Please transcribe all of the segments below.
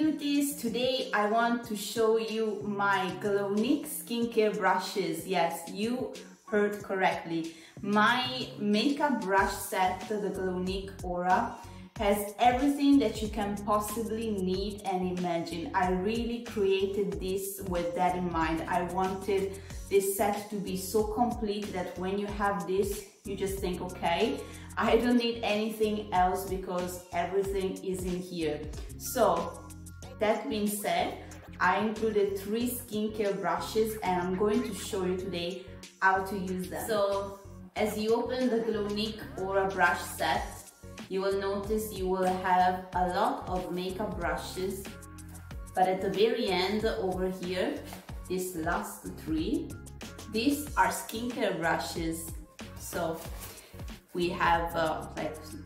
beauties, today I want to show you my Glownique skincare brushes. Yes, you heard correctly. My makeup brush set, the Glownique Aura, has everything that you can possibly need and imagine. I really created this with that in mind. I wanted this set to be so complete that when you have this, you just think, okay, I don't need anything else because everything is in here. So that being said, I included 3 skincare brushes and I'm going to show you today how to use them. So as you open the Glownique Aura brush set, you will notice you will have a lot of makeup brushes, but at the very end over here, these last 3, these are skincare brushes. So we have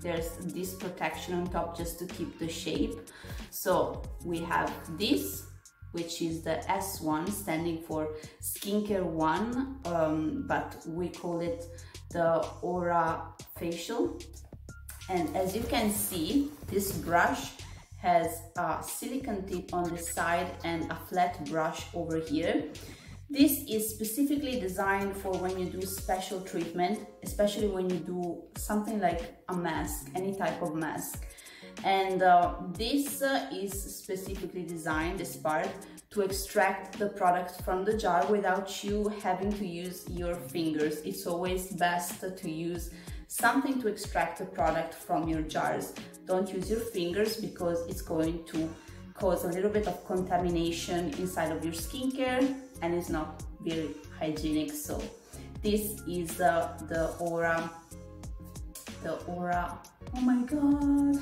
there's this protection on top just to keep the shape. So we have this, which is the S1, standing for skincare 1, but we call it the Aura Facial. And as you can see, this brush has a silicone tip on the side and a flat brush over here. This is specifically designed for when you do special treatment, especially when you do something like a mask, any type of mask. And this is specifically designed, this part, to extract the product from the jar without you having to use your fingers. It's always best to use something to extract the product from your jars. Don't use your fingers because it's going to cause a little bit of contamination inside of your skincare and it's not very hygienic. So this is the Aura, oh my god,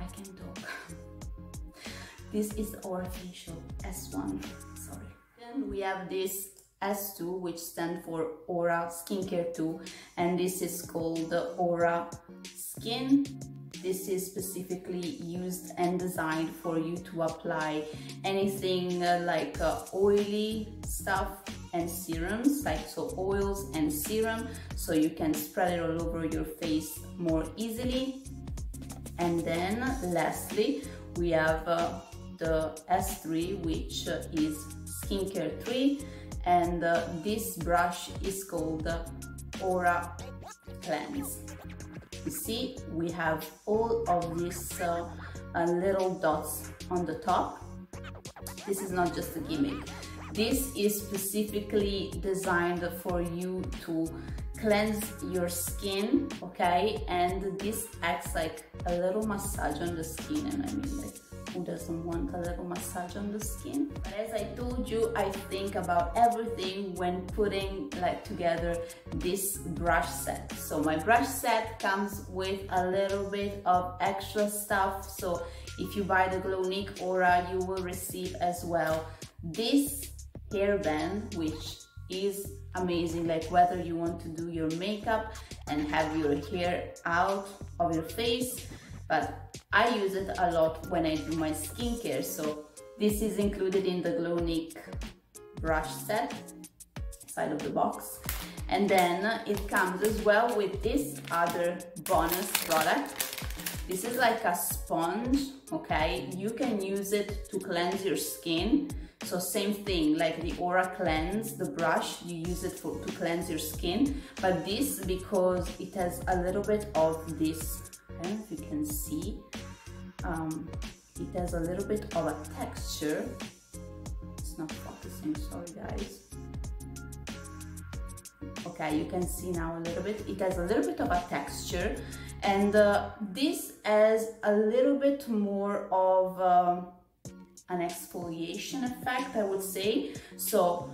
I can't talk. This is the Aura Facial S1, sorry. Then we have this S2, which stands for Aura Skincare 2, and this is called the Aura Skin. This is specifically used and designed for you to apply anything like oily stuff and serums, like so oils and serum, so you can spread it all over your face more easily. And then lastly, we have the S3, which is Skincare 3, and this brush is called Aura Cleanse. You see, we have all of these little dots on the top. This is not just a gimmick. This is specifically designed for you to cleanse your skin, okay? And this acts like a little massage on the skin, and I mean, like, who doesn't want a little massage on the skin? But as I told you, I think about everything when putting together this brush set. So my brush set comes with a little bit of extra stuff. So if you buy the Glownique Aura, you will receive as well this hairband, which is amazing, like whether you want to do your makeup and have your hair out of your face, but I use it a lot when I do my skincare. So this is included in the Glownique brush set, side of the box. And then it comes as well with this other bonus product. This is like a sponge, okay? You can use it to cleanse your skin. So same thing, like the Aura Cleanse, the brush, you use it to cleanse your skin. But this, because it has a little bit of this, I don't know if you can see, it has a little bit of a texture. It's not focusing, sorry guys. Okay, you can see now a little bit. It has a little bit of a texture, and this has a little bit more of an exfoliation effect, I would say. So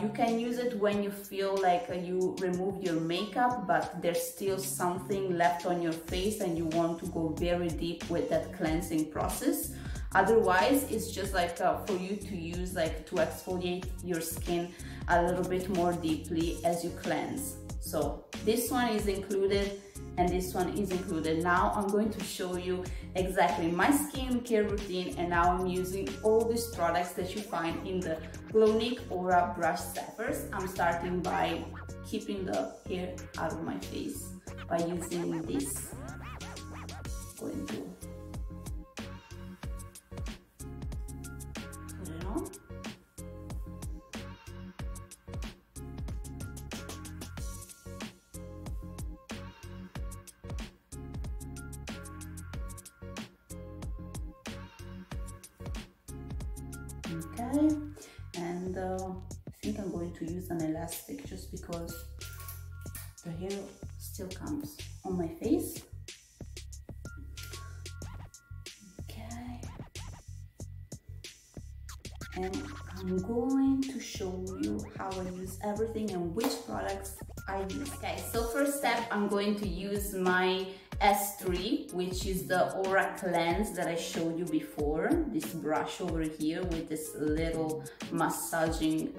you can use it when you feel like you removed your makeup, but there's still something left on your face and you want to go very deep with that cleansing process. Otherwise, it's just like for you to use, like to exfoliate your skin a little bit more deeply as you cleanse. So this one is included and this one is included. Now I'm going to show you exactly my skincare routine and how I'm using all these products that you find in the Glownique Aura brush set. First, I'm starting by keeping the hair out of my face by using this. Going to Okay, and I think I'm going to use an elastic just because the hair still comes on my face. Okay, and I'm going to show you how I use everything and which products I use. Okay, so first step, I'm going to use my S3, which is the Aura Cleanse that I showed you before. This brush over here with this little massaging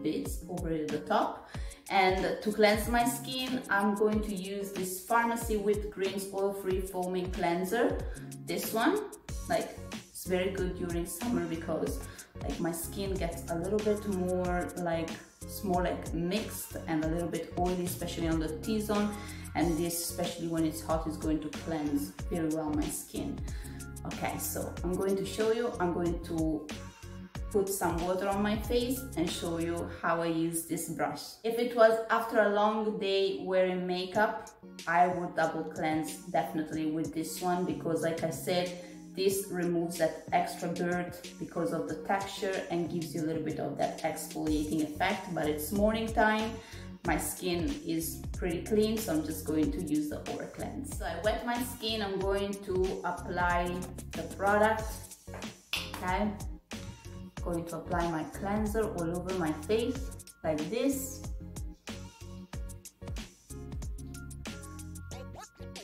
bits over the top. And to cleanse my skin, I'm going to use this Pharmacy Whipped Creams Oil-Free Foaming Cleanser. This one, like, it's very good during summer because like my skin gets a little bit more like, it's more like mixed and a little bit oily, especially on the T-zone. And this, especially when it's hot, is going to cleanse very well my skin. Okay, so I'm going to show you, I'm going to put some water on my face and show you how I use this brush. If it was after a long day wearing makeup, I would double cleanse definitely with this one, because like I said, this removes that extra dirt because of the texture and gives you a little bit of that exfoliating effect. But it's morning time, my skin is pretty clean, so I'm just going to use the Aura Cleanse. So I wet my skin, I'm going to apply the product. Okay, going to apply my cleanser all over my face like this.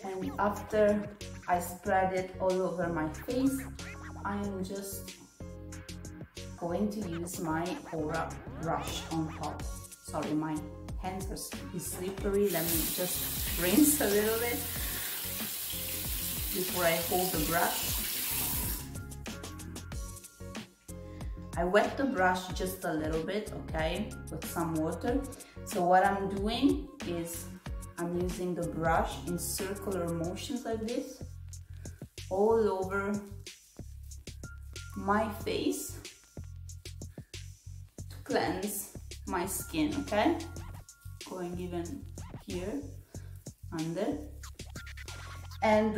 And after I spread it all over my face, I'm just going to use my Aura brush on top. Sorry, my hands are slippery. Let me just rinse a little bit before I hold the brush. I wet the brush just a little bit, okay, with some water. So what I'm doing is I'm using the brush in circular motions like this all over my face to cleanse my skin, okay? Going even here, under. And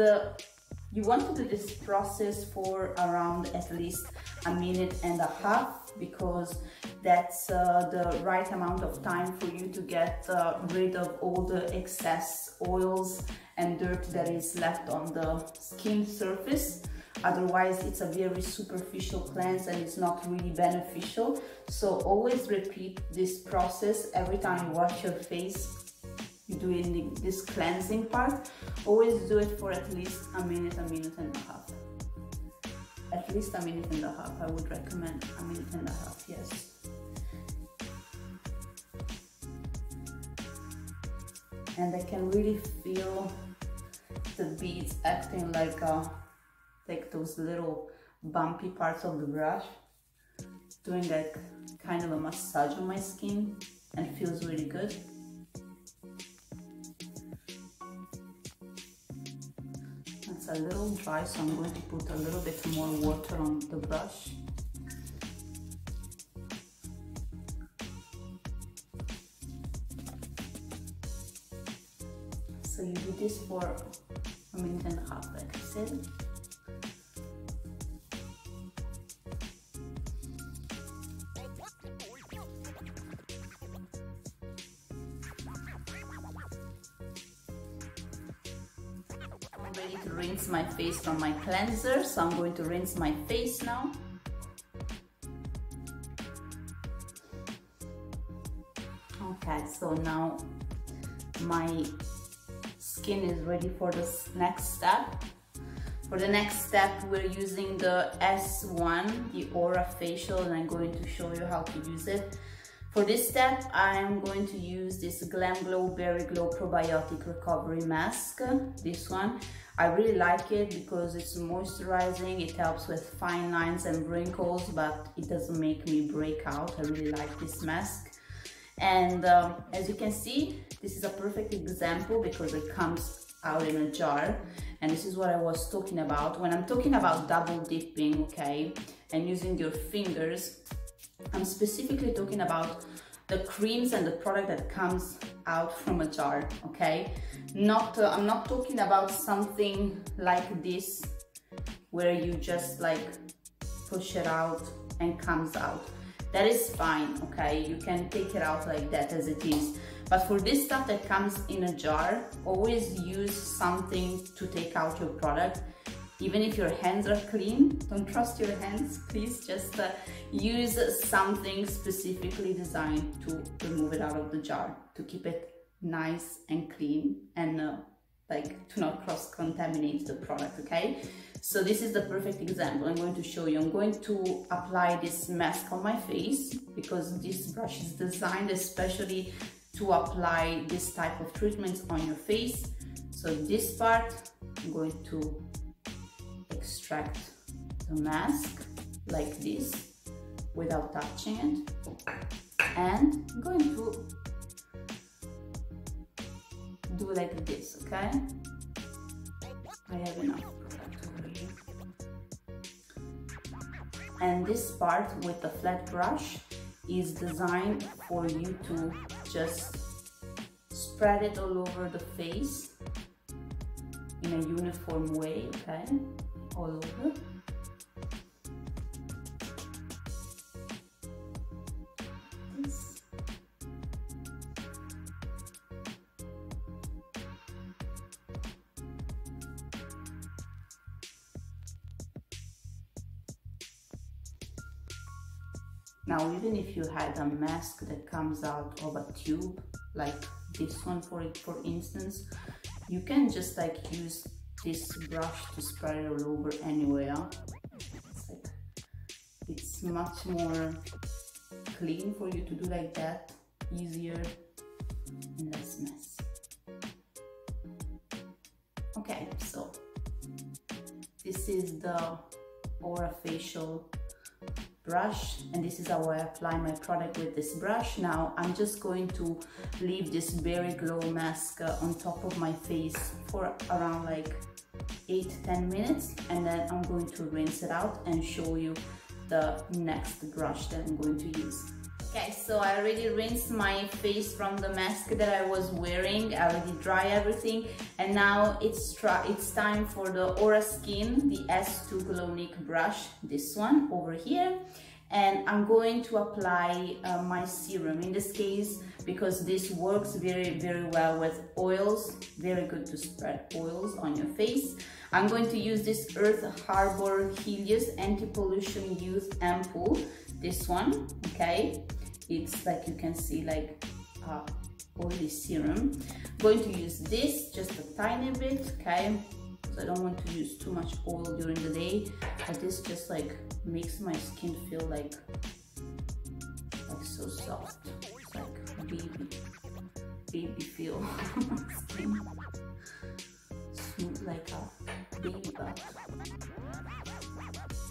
you want to do this process for around at least a minute and a half, because that's the right amount of time for you to get rid of all the excess oils and dirt that is left on the skin surface. Otherwise, it's a very superficial cleanse and it's not really beneficial. So always repeat this process every time you wash your face. You're doing this cleansing part. Always do it for at least a minute and a half. At least a minute and a half. I would recommend a minute and a half, yes. And I can really feel the beads acting like those little bumpy parts of the brush, doing like kind of a massage on my skin, and it feels really good. It's a little dry, so I'm going to put a little bit more water on the brush. So you do this for a minute and a half, like I said. I'm ready to rinse my face from my cleanser, so I'm going to rinse my face now. Okay, so now my skin is ready for this next step. For the next step, we're using the S1, the Aura Facial, and I'm going to show you how to use it. For this step, I'm going to use this Glam Glow Berry Glow Probiotic Recovery Mask. This one, I really like it because it's moisturizing, it helps with fine lines and wrinkles, but it doesn't make me break out. I really like this mask. And as you can see, this is a perfect example because it comes out in a jar, and this is what I was talking about. When I'm talking about double dipping, okay, and using your fingers, I'm specifically talking about the creams and the product that comes out from a jar, okay? I'm not talking about something like this where you just like push it out and comes out. That is fine, okay? You can take it out like that as it is. But for this stuff that comes in a jar, always use something to take out your product. Even if your hands are clean, don't trust your hands, please just use something specifically designed to remove it out of the jar, to keep it nice and clean and like to not cross-contaminate the product, okay? So this is the perfect example I'm going to show you. I'm going to apply this mask on my face because this brush is designed especially to apply this type of treatments on your face. So this part, I'm going to extract the mask like this without touching it, and I'm going to do like this, okay? I have enough product over here. And this part with the flat brush is designed for you to just spread it all over the face in a uniform way, okay? All over. This. Now, even if you had a mask that comes out of a tube, like this one for instance, you can just like use this brush to spread it all over anywhere. It's much more clean for you to do like that, easier and less mess. Okay, so this is the Aura Facial brush, and this is how I apply my product with this brush. Now I'm just going to leave this Berry Glow mask on top of my face for around like 8-10 minutes, and then I'm going to rinse it out and show you the next brush that I'm going to use. Okay, so I already rinsed my face from the mask that I was wearing. I already dry everything, and now it's time for the Aura Skin, the S2 Glownique brush, this one over here. And I'm going to apply my serum. In this case, because this works very well with oils, very good to spread oils on your face, I'm going to use this Earth Harbor Helios Anti-Pollution Youth Ampoule, this one, okay? It's like you can see like oily serum. I'm going to use this just a tiny bit, okay? Because I don't want to use too much oil during the day, but this just like makes my skin feel like so soft. It's like baby feel skin. Smooth like a baby butt.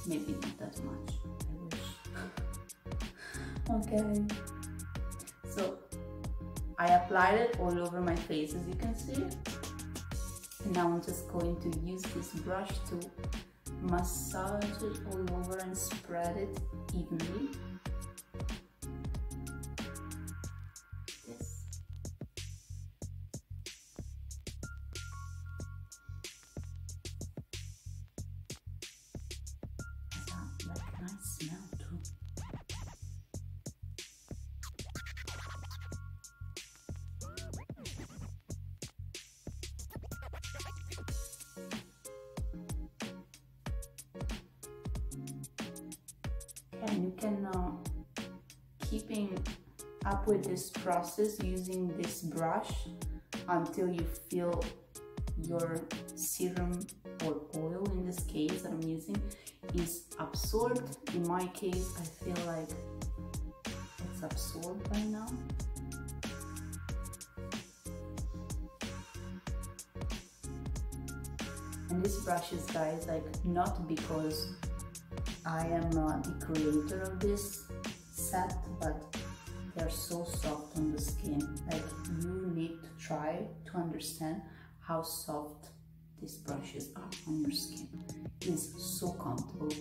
Maybe not that much, I wish. Okay, so I applied it all over my face, as you can see. And now I'm just going to use this brush to massage it all over and spread it evenly. This. Has like a nice smell too. And you can keeping up with this process using this brush until you feel your serum or oil, in this case that I'm using, is absorbed. In my case, I feel like it's absorbed by now. And this brush is, guys, like not because I am the creator of this set, but they're so soft on the skin. Like, you need to try to understand how soft these brushes are on your skin. It's so comfortable.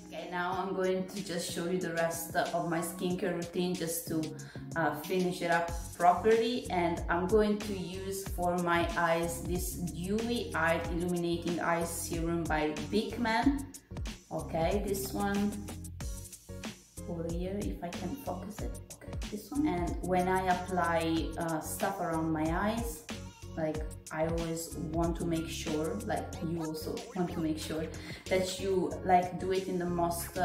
Okay, now I'm going to just show you the rest of my skincare routine just to finish it up properly. And I'm going to use for my eyes this Dewy Eyed Illuminating Eye Serum by Beekman. Okay, this one, over here, if I can focus it. Okay, this one. And when I apply stuff around my eyes, like I always want to make sure, like you also want to make sure that you like do it in the most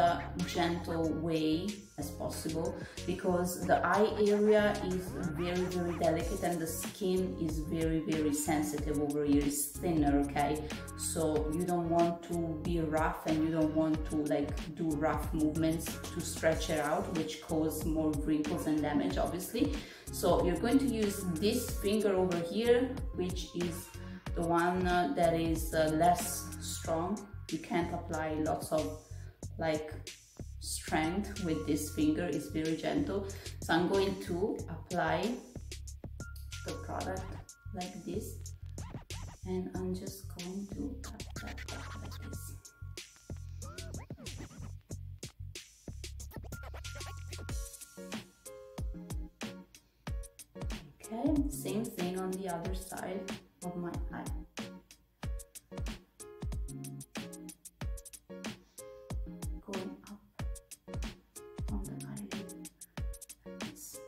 gentle way as possible, because the eye area is very, very delicate and the skin is very, very sensitive over here. It's thinner, okay? So you don't want to be rough and you don't want to like do rough movements to stretch it out, which cause more wrinkles and damage, obviously. So you're going to use this finger over here, which is the one that is less strong. You can't apply lots of like strength with this finger. It's very gentle. So I'm going to apply the product like this, and I'm just going to tap, tap, tap like this. Okay, same thing on the other side of my eye. Going up on the eyelid like this.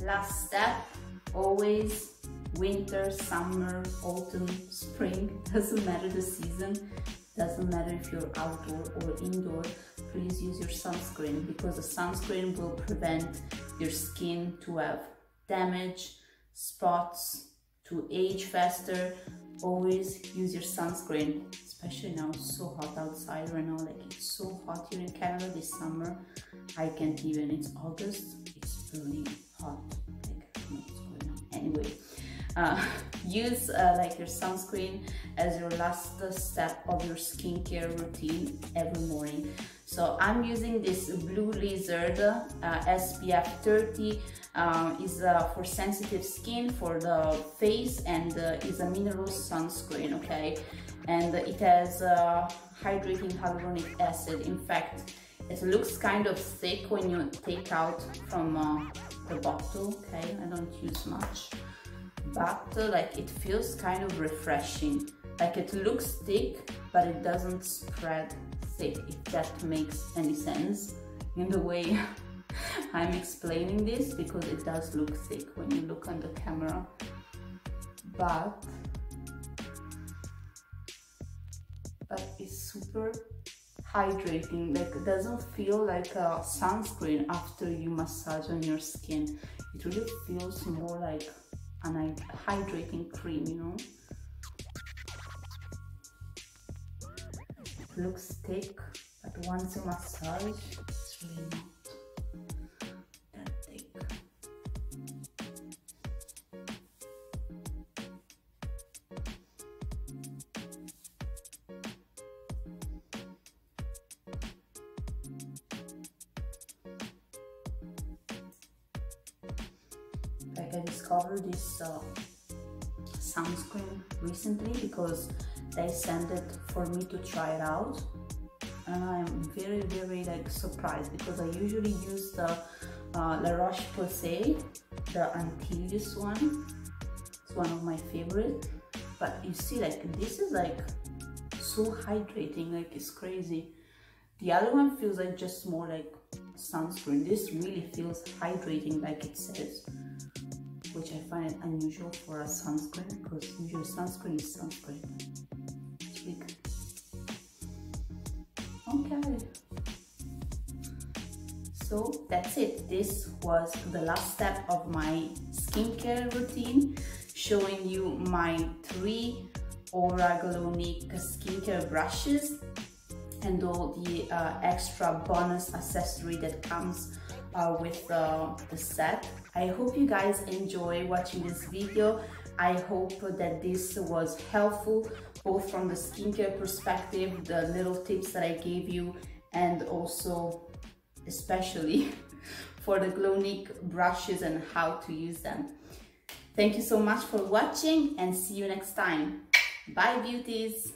Last step, always winter, summer, autumn, spring, doesn't matter the season, doesn't matter if you're outdoor or indoor, please use your sunscreen, because the sunscreen will prevent your skin to have damage, spots, to age faster. Always use your sunscreen, especially now it's so hot outside right now, like it's so hot here in Canada this summer. I can't even, it's August, it's really hot, like I don't know what's going on. Anyway, use like your sunscreen as your last step of your skincare routine every morning. So I'm using this Blue Lizard SPF 30. Is for sensitive skin for the face, and is a mineral sunscreen, okay? And it has hydrating hyaluronic acid. In fact, it looks kind of thick when you take out from the bottle, okay? I don't use much, but like it feels kind of refreshing. Like it looks thick, but it doesn't spread thick, if that makes any sense in the way I'm explaining this, because it does look thick when you look on the camera, but it's super hydrating. Like it doesn't feel like a sunscreen after you massage on your skin. It really feels more like a hydrating cream, you know? It looks thick, but once you massage, it's really not that thick. Like I discovered this sunscreen recently because they sent it for me to try it out, and I'm very, very like surprised, because I usually use the La Roche-Posay, the Antilles one. It's one of my favorite, but you see, like this is like so hydrating, like it's crazy. The other one feels like just more like sunscreen. This really feels hydrating, like it says, which I find it unusual for a sunscreen, because usually sunscreen is sunscreen. It's really good. Okay, so that's it. This was the last step of my skincare routine, showing you my 3 Aura Glownique skincare brushes and all the extra bonus accessory that comes with the set. I hope you guys enjoy watching this video. I hope that this was helpful, both from the skincare perspective, the little tips that I gave you, and also especially for the Glownique brushes and how to use them. Thank you so much for watching, and see you next time. Bye, beauties!